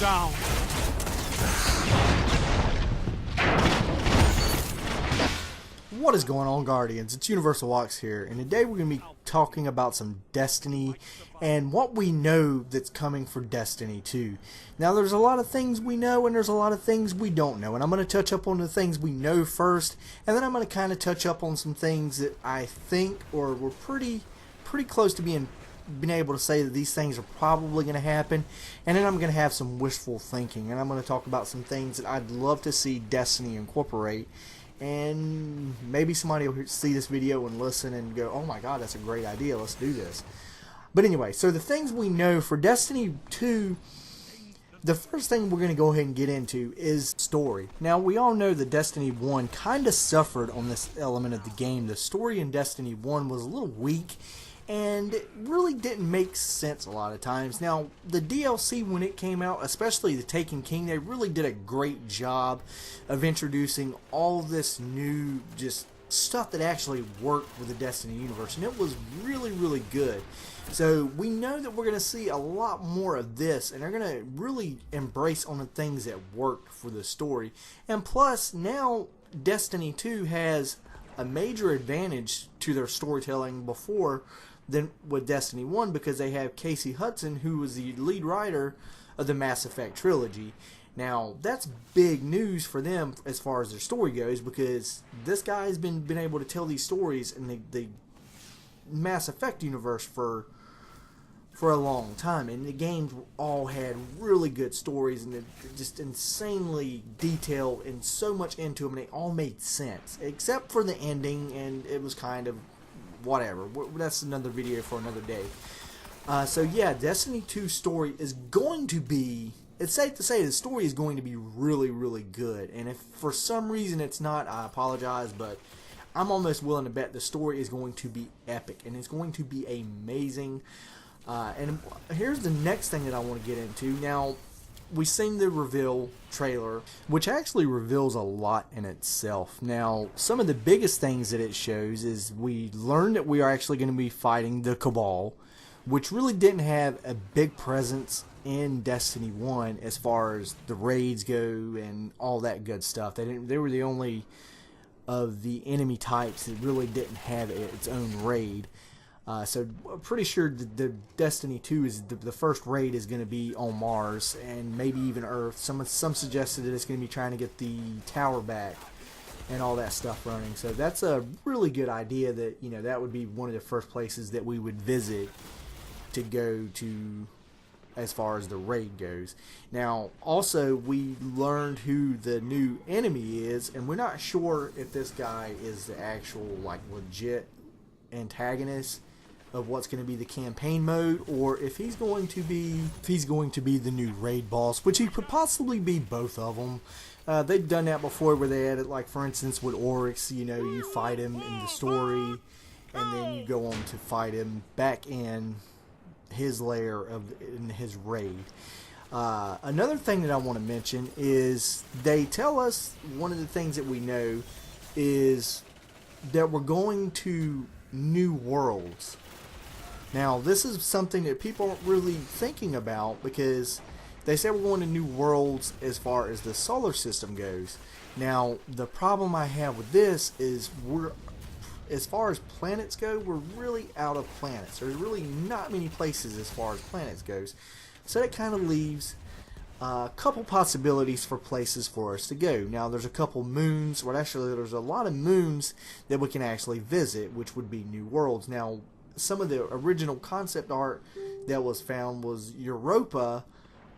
down. What is going on, Guardians? It's Universal Walks here, and today we're going to be talking about some Destiny and what we know that's coming for Destiny 2. Now, there's a lot of things we know and there's a lot of things we don't know, and I'm going to touch up on the things we know first, and then I'm going to kind of touch up on some things that I think or we're pretty close to being able to say that these things are probably going to happen, and then I'm going to have some wishful thinking, and I'm going to talk about some things that I'd love to see Destiny incorporate. And maybe somebody will see this video and listen and go, oh my god, that's a great idea, let's do this. But anyway, so the things we know for Destiny 2, the first thing we're going to go ahead and get into is story. Now, we all know that Destiny 1 kind of suffered on this element of the game. The story in Destiny 1 was a little weak, and it really didn't make sense a lot of times. Now, the DLC, when it came out, especially the Taken King, they really did a great job of introducing all this new just stuff that actually worked with the Destiny universe, and it was really good. So we know that we're going to see a lot more of this, and they're going to really embrace on the things that worked for the story. And plus, now Destiny 2 has a major advantage to their storytelling before than with Destiny 1, because they have Casey Hudson, who was the lead writer of the Mass Effect trilogy. Now, that's big news for them as far as their story goes, because this guy has been able to tell these stories in the Mass Effect universe for a long time, and the games all had really good stories, and they're just insanely detailed and so much into them, and they all made sense, except for the ending, and it was kind of whatever. That's another video for another day. So yeah, Destiny 2 story is going to be, it's safe to say the story is going to be really good, and if for some reason it's not, I apologize, but I'm almost willing to bet the story is going to be epic, and it's going to be amazing. And here's the next thing that I want to get into. Now, we've seen the reveal trailer, which actually reveals a lot in itself. Now, some of the biggest things that it shows is we learned that we are actually going to be fighting the Cabal, which really didn't have a big presence in Destiny 1 as far as the raids go and all that good stuff. They were the only of the enemy types that really didn't have its own raid. So I'm pretty sure the Destiny 2 is the first raid is going to be on Mars and maybe even Earth. Some suggested that it's going to be trying to get the tower back and all that stuff running. So that's a really good idea that, you know, that would be one of the first places that we would visit to go to as far as the raid goes. Now, also, we learned who the new enemy is, and we're not sure if this guy is the actual, like, legit antagonist of what's going to be the campaign mode, or if he's going to be the new raid boss, which he could possibly be both of them. They've done that before, where they had it, like for instance with Oryx, you know, you fight him in the story, and then you go on to fight him back in his lair in his raid. Another thing that I want to mention is they tell us one of the things that we know is that we're going to new worlds. Now, this is something that people aren't really thinking about, because they say we're going to new worlds as far as the solar system goes. Now, the problem I have with this is as far as planets go, we're really out of planets. There's really not many places as far as planets goes. So that kind of leaves a couple possibilities for places for us to go. Now, there's a couple moons, well actually there's a lot of moons that we can actually visit, which would be new worlds. Now, some of the original concept art that was found was Europa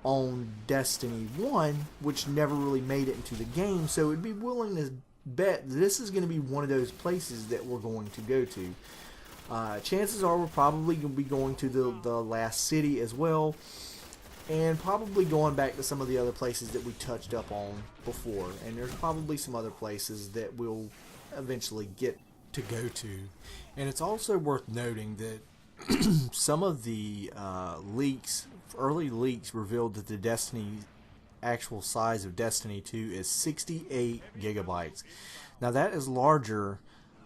on Destiny 1, which never really made it into the game, so it'd be willing to bet this is going to be one of those places that we're going to go to. Chances are we're probably going to be going to the last city as well, and probably going back to some of the other places that we touched up on before, and there's probably some other places that we'll eventually get to go to. And it's also worth noting that some of the early leaks revealed that the actual size of Destiny 2 is 68 gigabytes. Now, that is larger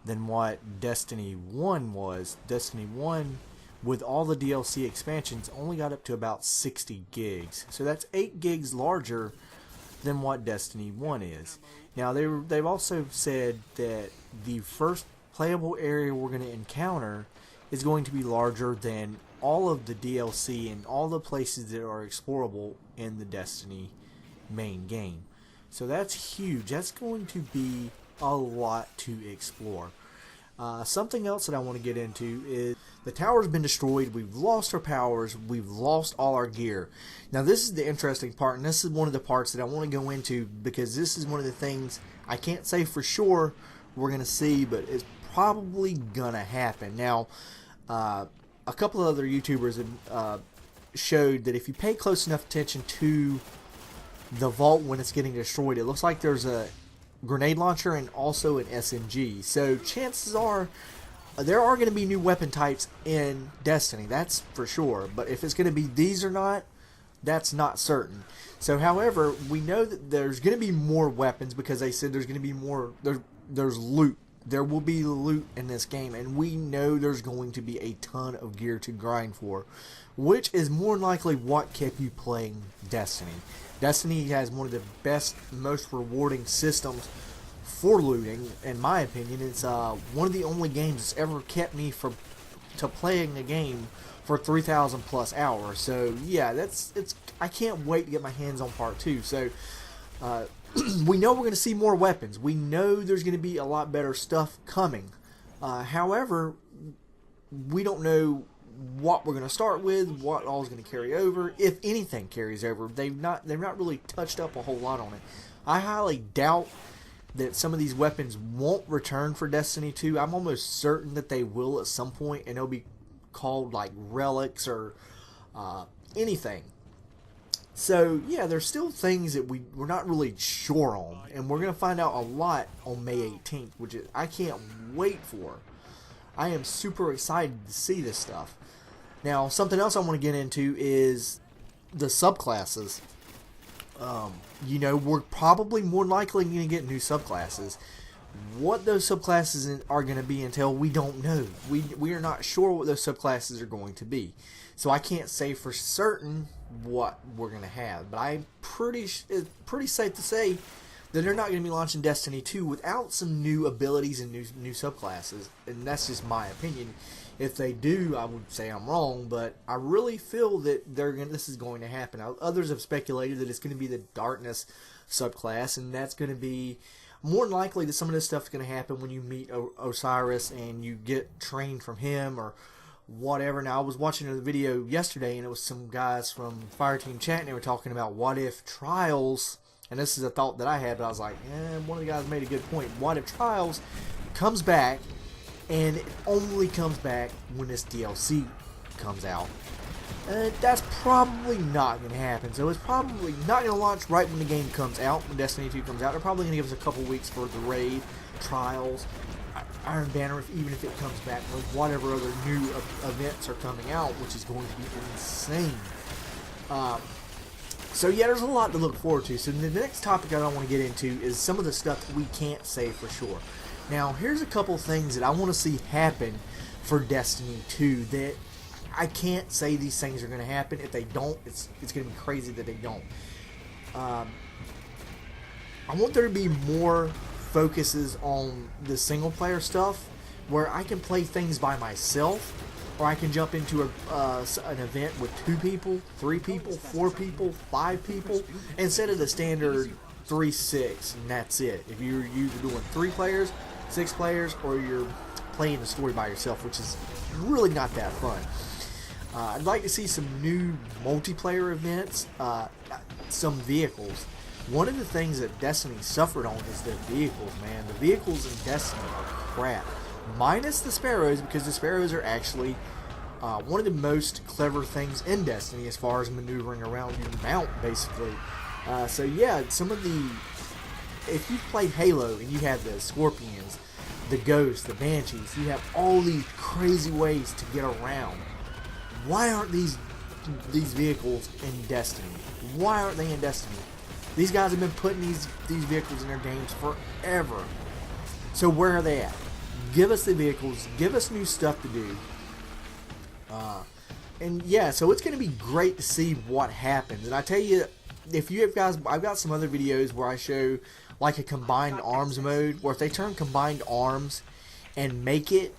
than what Destiny 1 was. Destiny 1 with all the DLC expansions, only got up to about 60 gigs. So that's 8 gigs larger than what Destiny 1 is. Now, they've also said that the first playable area we're going to encounter is going to be larger than all of the DLC and all the places that are explorable in the Destiny main game. So that's huge. That's going to be a lot to explore. Something else that I want to get into is the tower's been destroyed. We've lost our powers. We've lost all our gear. Now, this is the interesting part, and this is one of the parts that I want to go into, because this is one of the things I can't say for sure we're going to see, but it's probably going to happen. Now, a couple of other YouTubers have showed that if you pay close enough attention to the vault when it's getting destroyed, it looks like there's a grenade launcher and also an SMG. So chances are there are going to be new weapon types in Destiny, that's for sure. But if it's going to be these or not, that's not certain. So, however, we know that there's going to be more weapons, because they said there's going to be more. There's loot. There will be loot in this game, and we know there's going to be a ton of gear to grind for, which is more than likely what kept you playing Destiny. Destiny has one of the best, most rewarding systems for looting, in my opinion. It's one of the only games that's ever kept me to playing a game for 3,000 plus hours. So yeah, I can't wait to get my hands on part 2. So we know we're going to see more weapons. We know there's going to be a lot better stuff coming. However, we don't know what we're going to start with, what all is going to carry over, if anything carries over. They've not really touched up a whole lot on it. I highly doubt that some of these weapons won't return for Destiny 2. I'm almost certain that they will at some point, and they'll be called like relics or anything. So yeah, there's still things that we're not really sure on, and we're going to find out a lot on May 18th, which I can't wait for. I am super excited to see this stuff. Now, something else I want to get into is the subclasses. We're probably more likely going to get new subclasses. What those subclasses are going to be until we don't know. We are not sure what those subclasses are going to be. So I can't say for certain what we're going to have. But it's pretty safe to say that they're not going to be launching Destiny 2 without some new abilities and new subclasses. And that's just my opinion. If they do, I would say I'm wrong, but I really feel that this is going to happen. Others have speculated that it's going to be the Darkness subclass, and that's going to be more than likely that some of this stuff is going to happen when you meet Osiris and you get trained from him or whatever. Now, I was watching a video yesterday, and it was some guys from Fireteam Chat, and they were talking about what if Trials, and this is a thought that I had, but I was like, one of the guys made a good point. What if Trials comes back, and it only comes back when this DLC comes out? That's probably not going to happen. So it's probably not going to launch right when the game comes out, when Destiny 2 comes out. They're probably going to give us a couple weeks for the raid, Trials, Iron Banner, even if it comes back, or whatever other new events are coming out, which is going to be insane. So yeah, there's a lot to look forward to. So the next topic I want to get into is some of the stuff that we can't say for sure. Now, here's a couple things that I want to see happen for Destiny 2 that I can't say these things are going to happen. If they don't, it's going to be crazy that they don't. I want there to be more focuses on the single player stuff where I can play things by myself, or I can jump into an event with 2 people, 3 people, 4 people, 5 people, instead of the standard 3-6, and that's it. If you're doing 3 players, 6 players, or you're playing the story by yourself, which is really not that fun. I'd like to see some new multiplayer events, some vehicles. One of the things that Destiny suffered on is the vehicles, man. The vehicles in Destiny are crap. Minus the Sparrows, because the Sparrows are actually one of the most clever things in Destiny as far as maneuvering around your mount, basically. So yeah, if you've played Halo and you have the Scorpions, the Ghosts, the Banshees, you have all these crazy ways to get around. Why aren't these vehicles in Destiny? Why aren't they in Destiny? These guys have been putting these vehicles in their games forever. So where are they at? Give us the vehicles. Give us new stuff to do. And yeah, so it's going to be great to see what happens. And I tell you, if you have guys, I've got some other videos where I show like a combined arms mode, where if they turn combined arms and make it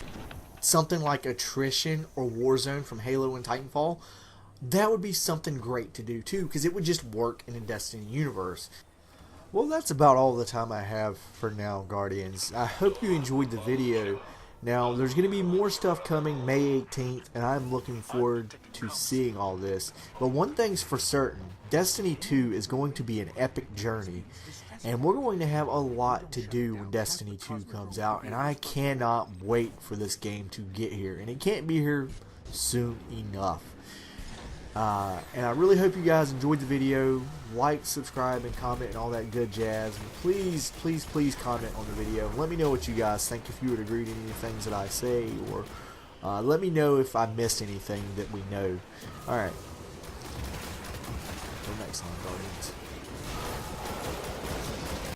something like attrition or Warzone from Halo and Titanfall, that would be something great to do too, because it would just work in a Destiny universe. Well, that's about all the time I have for now, Guardians. I hope you enjoyed the video. Now, there's going to be more stuff coming May 18th, and I'm looking forward to seeing all this. But one thing's for certain, Destiny 2 is going to be an epic journey, and we're going to have a lot to do when Destiny 2 comes out, and I cannot wait for this game to get here, and it can't be here soon enough. And I really hope you guys enjoyed the video. Like, subscribe, and comment, and all that good jazz. And please, please, please comment on the video. Let me know what you guys think, if you would agree to any things that I say, or let me know if I missed anything that we know. Alright. Until next time, Guardians.